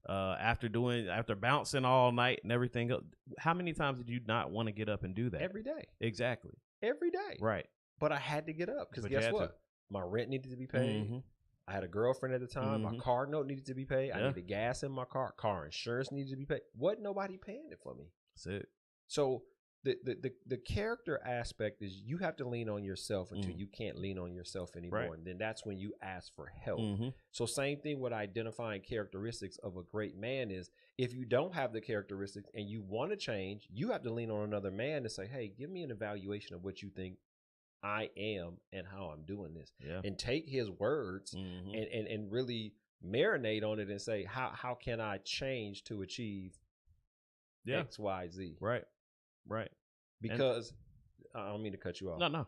after bouncing all night and everything else? How many times did you not want to get up and do that? Every day. Exactly. Every day. Right. But I had to get up because But you guess had what? to. My rent needed to be paid. Mhm. I had a girlfriend at the time. My Mhm. car note needed to be paid. I Yeah. needed gas in my car. Car insurance needed to be paid. Wasn't nobody paying it for me. That's it. So the character aspect is you have to lean on yourself until Mm. you can't lean on yourself anymore. Right. And then that's when you ask for help. Mhm. So same thing with identifying characteristics of a great man is if you don't have the characteristics and you want to change, you have to lean on another man to say, hey, give me an evaluation of what you think I am and how I'm doing this. Yeah. And take his words Mhm. and really marinate on it and say, how can I change to achieve Yeah. X, Y, Z? Right. Right. Because I don't mean to cut you off. No.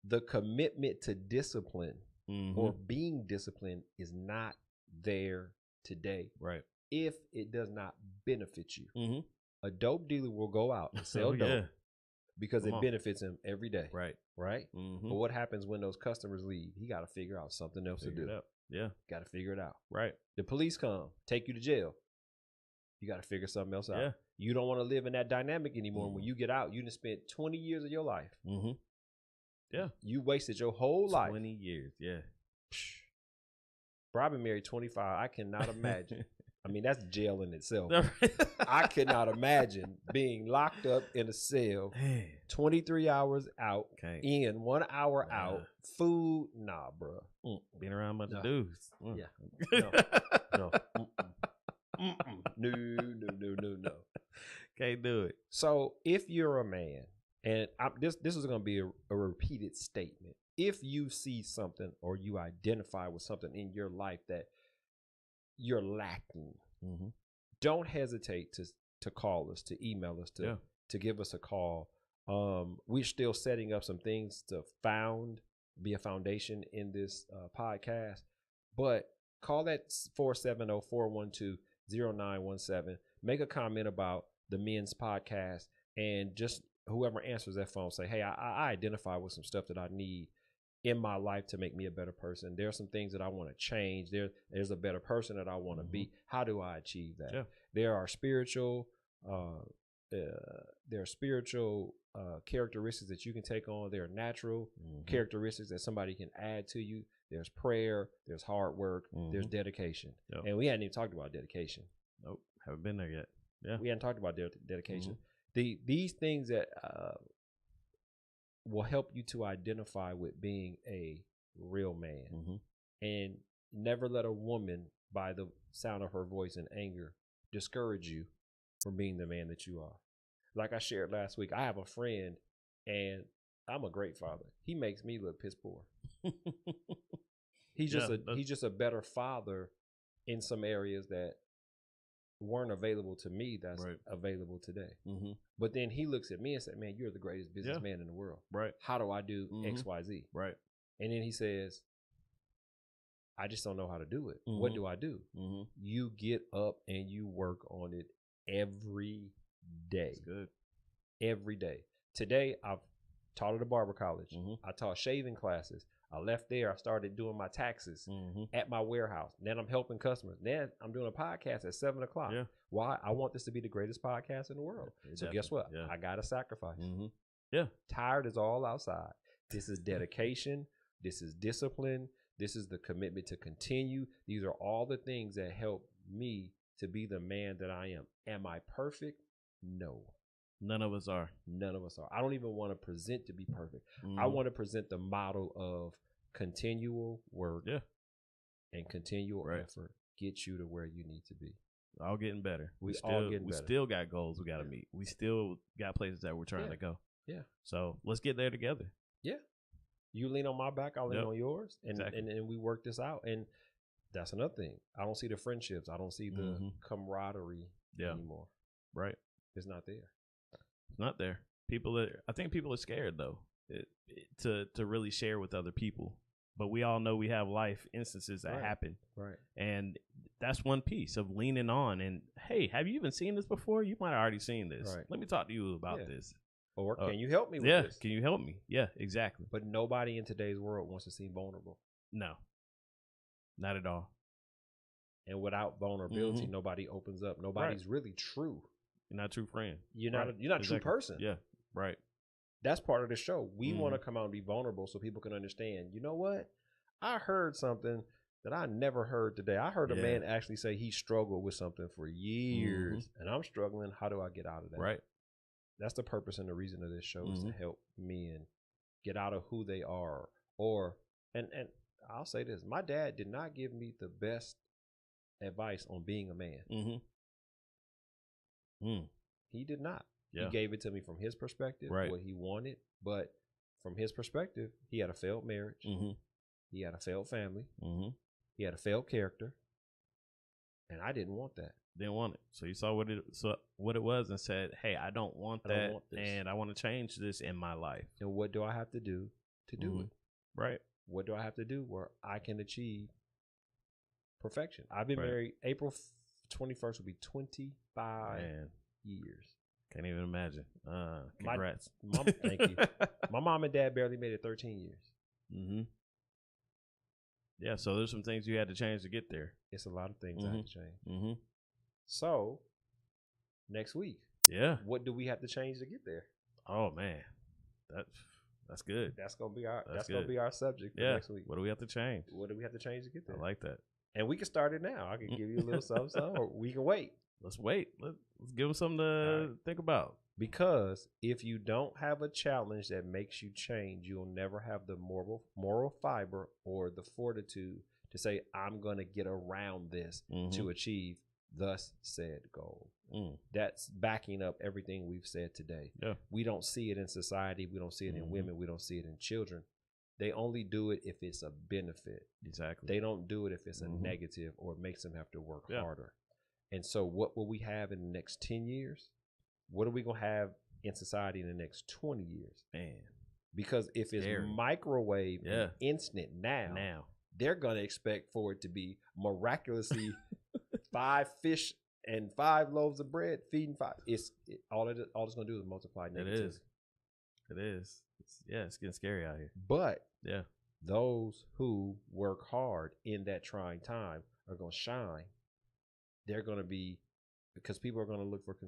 The commitment to discipline Mhm. or being disciplined is not there today Right. if it does not benefit you. Mhm. A dope dealer will go out and sell Oh, dope yeah. because Come it on. benefits him every day. Right. Right? Mhm. But what happens when those customers leave? He got to figure out something else Figure to it do. out. Yeah. Got to figure it out. Right. The police come, take you to jail. You got to figure something else out. Yeah. You don't want to live in that dynamic anymore. Mhm. When you get out, you done spent 20 years of your life. Mhm. Yeah. You wasted your whole life. 20 years. Yeah. Bro, I've been married 25. I cannot imagine. I mean, that's jail in itself. I I could not imagine being locked up in a cell, 23 hours out, Okay. in 1 hour Nah. out, food. Nah, bro. Being around a bunch No. of dudes. Yeah. No. No. Can't do it. So if you're a man, and this is going to be a repeated statement. If you see something or you identify with something in your life that you're lacking, Mm-hmm. don't hesitate to call us, to email us, to give us a call. We're still setting up some things to be a foundation in this podcast, but call that 470-412-0917. Make a comment about the men's podcast, and just whoever answers that phone say, hey, I identify with some stuff that I need in my life to make me a better person. There are some things that I want to change. There's a better person that I want to be. How do I achieve that? Yeah. There are spiritual characteristics that you can take on. There are natural characteristics that somebody can add to you. there's prayer, there's hard work, there's Mhm. dedication. Yep. And we hadn't even talked about dedication. Nope, haven't been there yet. Yeah. We hadn't talked about dedication. These things that will help you to identify with being a real man. Mm-hmm. And never let a woman, by the sound of her voice and anger, discourage you from being the man that you are. Like I shared last week, I have a friend, and I'm a great father. He makes me look piss poor. He's just a better father in some areas that weren't available to me that's Right. available today. Mm-hmm. But then he looks at me and said, man, you're the greatest businessman in the world. Right. How do I do Mhm. XYZ? Right. And then he says, I just don't know how to do it. What Mhm. do I do? Mm-hmm. You get up and you work on it every day. That's good. Every day. Today, I've taught at a barber college. Mhm. I taught shaving classes. I left there. I started doing my taxes Mm-hmm. at my warehouse. Then I'm helping customers. Then I'm doing a podcast at 7 o'clock. Yeah. Why? I want this to be the greatest podcast in the world. So guess what? Yeah. I got to sacrifice. Mm-hmm. Yeah. Tired is all outside. This is dedication. This is discipline. This is the commitment to continue. These are all the things that help me to be the man that I am. Am I perfect? No. None of us are. None of us are. I don't even want to present to be perfect. Mhm. I want to present the model of continual work Yeah. and continual Right. effort get you to where you need to be. All getting better. We still, all getting we better. still got goals we got to Yeah. meet. We still got places that we're trying Yeah. to go. Yeah. So let's get there together. You lean on my back, I'll lean Yep. on yours, and, Exactly. and we work this out. And that's another thing. I don't see the friendships. I don't see the Mhm. camaraderie Yeah. anymore. Right. It's not there. It's not there. I think people are scared though to really share with other people. But we all know we have life instances that Right. happen. Right. And that's one piece of leaning on. And hey, have you even seen this before? You might have already seen this. Right. Let me talk to you about Yeah. this. Or can you help me with Yeah. this? Can you help me? Yeah, exactly. But nobody in today's world wants to seem vulnerable. No, not at all. And without vulnerability, Mhm. nobody opens up. Nobody's really true. You're not a true friend. You're not. Right. You're not a true Exactly. person. Yeah. Right. That's part of the show. We Mhm. want to come out and be vulnerable so people can understand. You know what? I heard something that I never heard today. I heard a Yeah. man actually say he struggled with something for years, and I'm struggling. How do I get out of that? Right. That's the purpose and the reason of this show is to Mhm. help men get out of who they are. Or and I'll say this: my dad did not give me the best advice on being a man. Mm-hmm. Mm. He did not. Yeah. He gave it to me from his perspective, Right. what he wanted. But from his perspective, he had a failed marriage. Mm-hmm. He had a failed family. Mm-hmm. He had a failed character. And I didn't want that. Didn't want it. So you saw what it was and said, "Hey, I don't want I don't that, want this. and I want to change this in my life." And what do I have to do to do Mhm. it? Right. What do I have to do where I can achieve perfection? I've been Right. married. April 21st will be 25 Man, years. can't even imagine. Congrats. Thank you. My mom and dad barely made it 13 years. Mm-hmm. Yeah. So there's some things you had to change to get there. It's a lot of things I have to change. Mm-hmm. So, next week, Yeah. what do we have to change to get there? Oh man, that's good. That's gonna be our That's gonna good. be our subject for Yeah. next week. What do we have to change? What do we have to change to get I there? like that. And we can start it now. I can give you a little something, or we can wait. Let's wait. Let's give them something to think about. Because if you don't have a challenge that makes you change, you'll never have the moral fiber or the fortitude to say, I'm going to get around this to achieve thus said goal. Mm. That's backing up everything we've said today. Yeah. We don't see it in society. We don't see it in women. We don't see it in children. They only do it if it's a benefit. Exactly. They don't do it if it's a Mhm. negative or it makes them have to work Yeah. harder. And so what will we have in the next 10 years? What are we going to have in society in the next 20 years? Man. Because if it's Scary. microwave Yeah. and instant now, Now. they're going to expect for it to be miraculously 5 fish and 5 loaves of bread feeding 5. All it's going to do is multiply It negativity. is. It is. It's getting scary out here. But Yeah. those who work hard in that trying time are going to shine. They're going to be, because people are going to look for